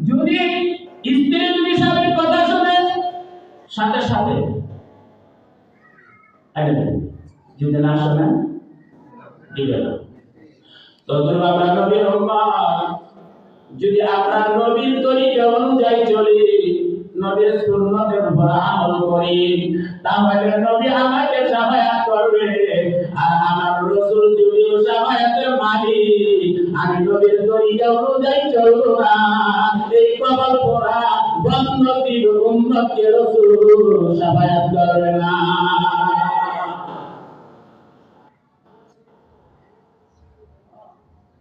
যদি স্ত্রী যদি স্বামীর কথা শুনে সাথে সাথে যদি না শোনেন দিবে না। তখন আমরা নবীর উম্মত যদি আপনার নবীর তরিকা অনুযায়ী চলি, নবীর সুন্নতের উপর আমল করি, তাহলে নবী আমাকে শাফায়াত করবে। আর আমার রাসূল যদিও শাফায়াতের মালিক, আমি নবীর তরিকা অনুযায়ী চলবো না, এই কবল পোড়া বন্দীর উম্মতকে রাসূল শাফায়াত করবে না।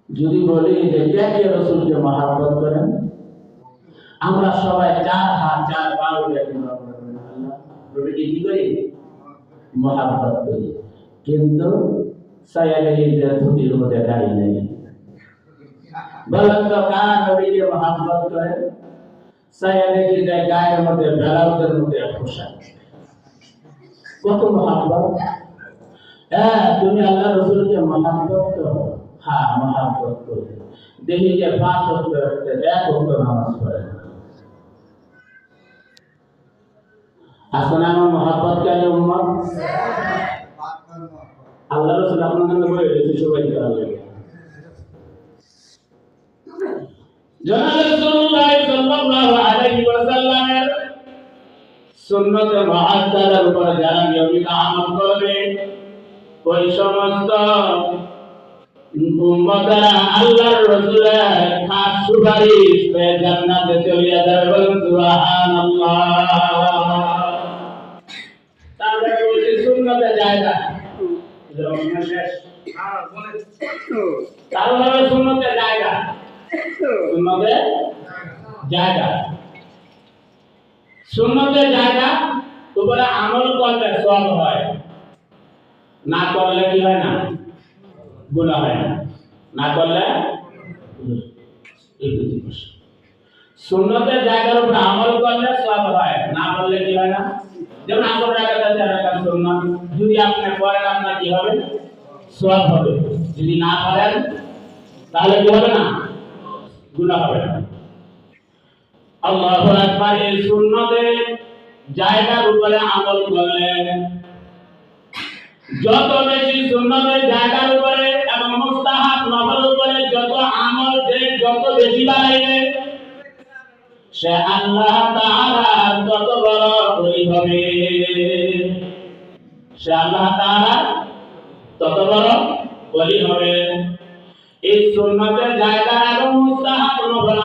যদি বলি যে কে রাসূলকে মহব্বত করেন, আমরা সবাই চার হাত চার পা উঠে আল্লাহ নবীকে কি করি? মহব্বত করি। কিন্তু সায়ালের ধুতির মধ্যে দাঁড়িয়ে নেই। বলেন তো কার নবীকে মহব্বত করেন? সায়ালের গায়ের মধ্যে ব্লাউজের মধ্যে পোশাক, কত মহব্বত! হ্যাঁ, তুমি আল্লাহ রাসূলকে মহব্বত করো। হ্যাঁ, মহব্বত করি। দেখি যে 5 ওয়াক্ত এক ওয়াক্ত নামাজ পড়ে। আসলে আমার মহব্বতকারী উম্মত আল্লাহ রাসূল আপনাদের জন্য বলে দিয়েছে সবাইকে আল্লাহ। জনাব রাসূলুল্লাহ সাল্লাল্লাহু আলাইহি ওয়াসাল্লামের সুন্নতে মুআক্কাদার উপর যারা নিয়মিত আমল করবে, ওই সমস্ত উম্মতরা আল্লাহর রাসূলের খাস সুপারিশ পেয়ে জান্নাতে চলে যাবে। বলুন সুবহানাল্লাহ। তাহলে ওই সুন্নতে জায়গা শেষ। তাহলে সুন্নতে জায়গা, সুন্নতে জায়গা, সুন্নতে জায়গা উপরে আমল করলে সওয়াব হয়, না করলে কি হয় না? গুনাহ হয় না। না করলে সুন্নতের জায়গার উপর আমল করলে সওয়াব হয়, না করলে কি হয় না? যেমন আসর রাকাতে 4 রাকাত সুন্নাত, যদি আপনি পড়েন আপনার কি হবে? সওয়াব হবে। যদি না পড়েন তাহলে কি হবে না? গুনাহ হবে না। আল্লাহু আকবার। এই সুন্নতের জায়গার উপরে আমল করলে, যত বেশি সুন্নতের জায়গার উপরে এবং মুস্তাহাব নফল উপরে যত আমল যে যত বেশি বাড়াইবে, সে আল্লাহ তাআলার তত বড় ওলি হবে। সে আল্লাহ তাআলার তত বড় ওলি হবে। এই সুন্নতের জায়গা এবং মুস্তাহাব নফল